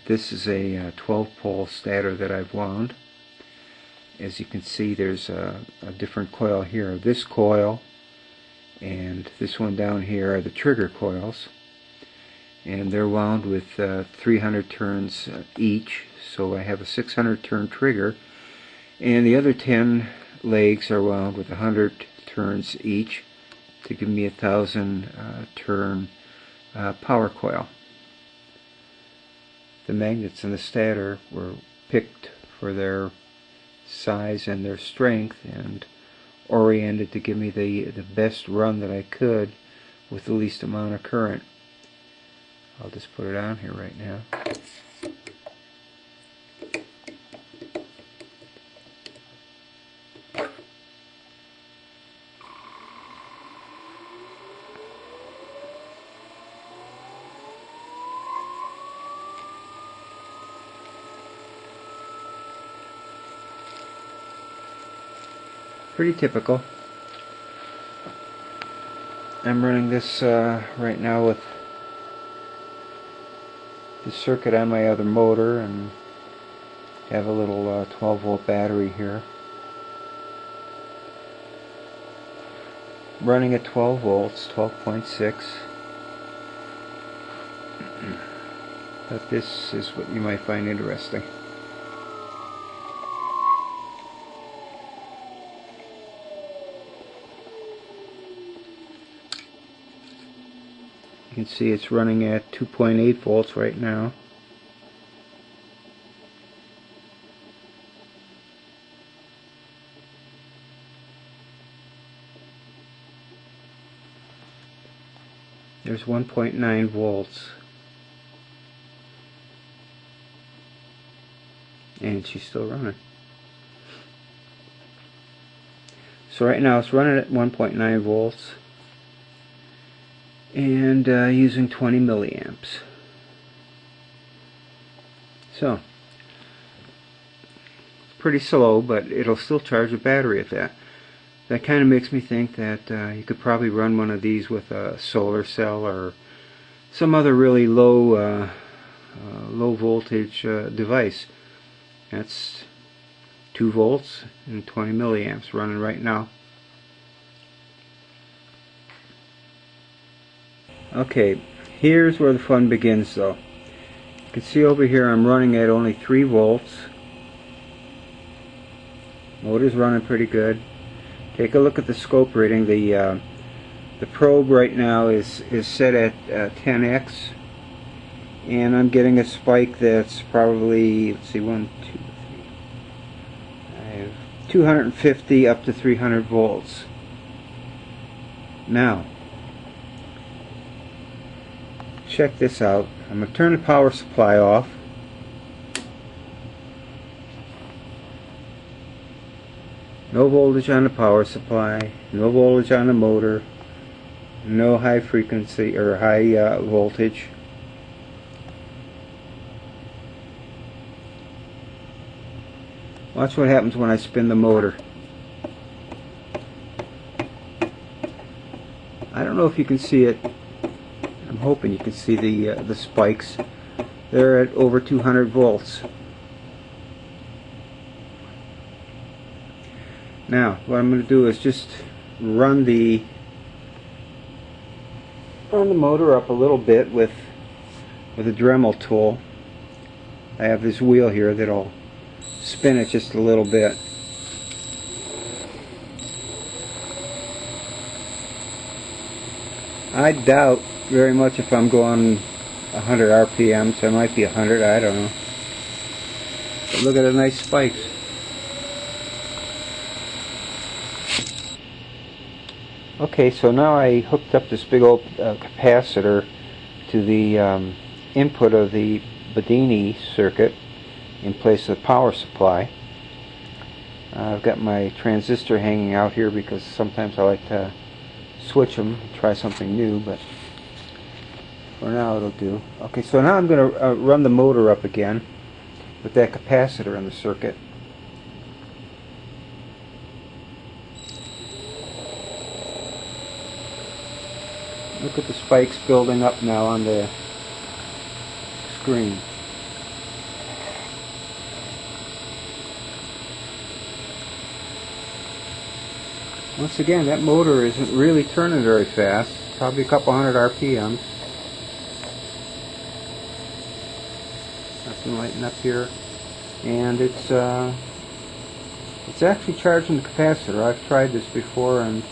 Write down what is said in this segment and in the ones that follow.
This is a 12-pole stator that I've wound. As you can see, there's a different coil here. This coil and this one down here are the trigger coils, and they're wound with 300 turns each, so I have a 600 turn trigger, and the other 10 legs are wound with 100 turns each to give me a 1,000 turn power coil. The magnets in the stator were picked for their size and their strength and oriented to give me the best run that I could with the least amount of current. I'll just put it on here right now. Pretty typical. I'm running this right now with the circuit on my other motor, and have a little 12-volt battery here. Running at 12 volts, 12.6. But this is what you might find interesting. You can see it's running at 2.8 volts right now. There's 1.9 volts. And she's still running. So right now it's running at 1.9 volts. And using 20 milliamps. So it's pretty slow, but it'll still charge the battery at that. That kind of makes me think that you could probably run one of these with a solar cell or some other really low voltage device. That's 2 volts and 20 milliamps running right now. Okay, here's where the fun begins though. You can see over here I'm running at only 3 volts. Motor's running pretty good. Take a look at the scope reading. The probe right now is set at 10x, and I'm getting a spike that's probably, let's see, 1, 2, 3, I have 250 up to 300 volts. Now, check this out. I'm going to turn the power supply off. No voltage on the power supply, no voltage on the motor, no high frequency or high voltage. Watch what happens when I spin the motor. I don't know if you can see it. I'm hoping you can see the spikes. They're at over 200 volts. Now, what I'm going to do is just run the motor up a little bit with a Dremel tool. I have this wheel here that'll spin it just a little bit. I doubt very much if I'm going 100 RPMs. I might be 100, I don't know. But look at the nice spikes. Okay, so now I hooked up this big old capacitor to the input of the Bedini circuit in place of the power supply. I've got my transistor hanging out here because sometimes I like to switch them, try something new, but for now it'll do. Okay, so now I'm going to run the motor up again with that capacitor in the circuit. Look at the spikes building up now on the screen. Once again, that motor isn't really turning very fast, probably a couple hundred RPMs. Nothing lighting up here, and it's actually charging the capacitor. I've tried this before and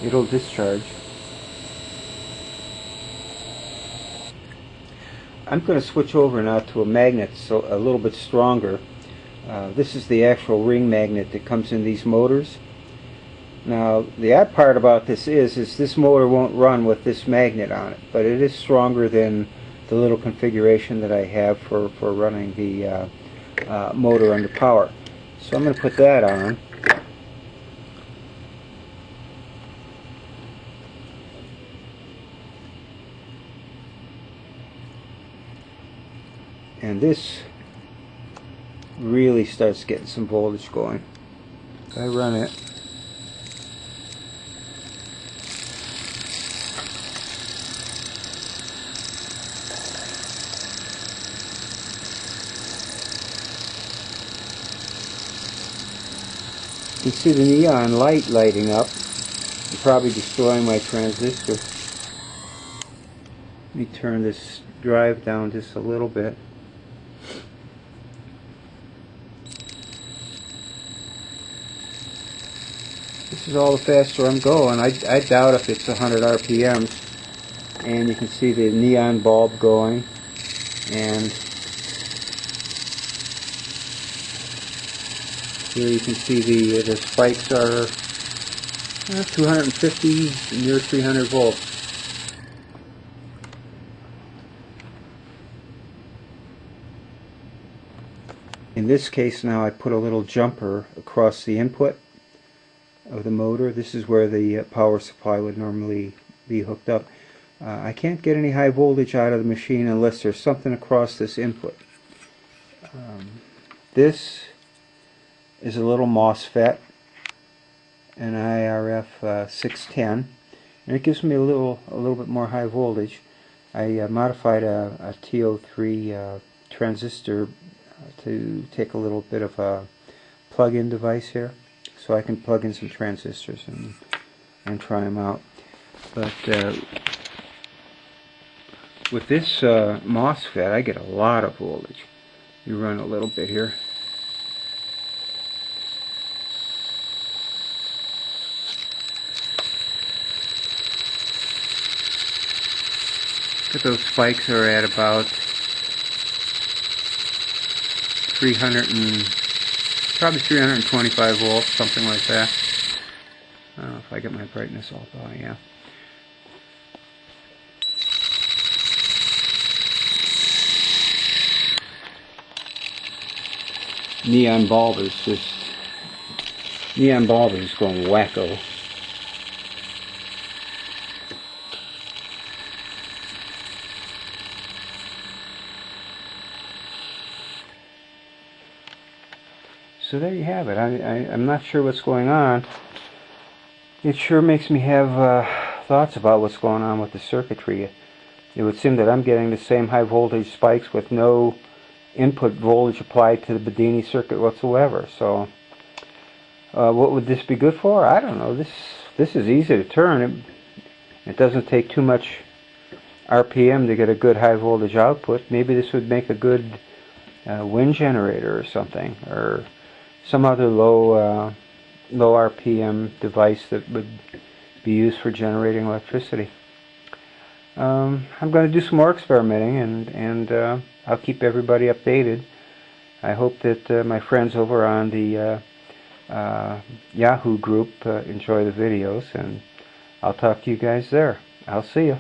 it'll discharge. I'm going to switch over now to a magnet so a little bit stronger. This is the actual ring magnet that comes in these motors. Now the odd part about this is this motor won't run with this magnet on it, but it is stronger than the little configuration that I have for running the motor under power. So I'm going to put that on. And this really starts getting some voltage going. If I run it, you can see the neon light lighting up. I'm probably destroying my transistor. Let me turn this drive down just a little bit. This is all the faster I'm going. I doubt if it's 100 RPMs. And you can see the neon bulb going. And here you can see the spikes are 250, near 300 volts. In this case now I put a little jumper across the input of the motor. This is where the power supply would normally be hooked up. I can't get any high voltage out of the machine unless there's something across this input. This is a little MOSFET, an IRF 610, and it gives me a little bit more high voltage. I modified a TO3 transistor to take a little bit of a plug-in device here, so I can plug in some transistors and try them out. But with this MOSFET, I get a lot of voltage. You run a little bit here. Look at those spikes are at about probably 325 volts, something like that. I don't know if I get my brightness all by, yeah. Neon bulb is going wacko. So there you have it. I'm not sure what's going on. It sure makes me have thoughts about what's going on with the circuitry. It would seem that I'm getting the same high voltage spikes with no input voltage applied to the Bedini circuit whatsoever. So what would this be good for? I don't know. This is easy to turn. It doesn't take too much RPM to get a good high voltage output. Maybe this would make a good wind generator or something, or some other low RPM device that would be used for generating electricity. I'm going to do some more experimenting, and I'll keep everybody updated. I hope that my friends over on the Yahoo group enjoy the videos, and I'll talk to you guys there. I'll see you.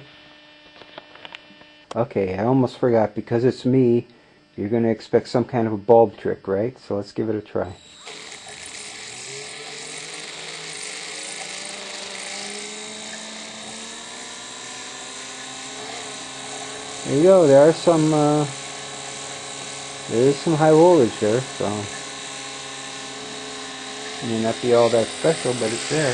Okay, I almost forgot. Because it's me, you're going to expect some kind of a bulb trick, right? So let's give it a try. There you go. There is some high voltage there, so it may not be all that special, but it's there.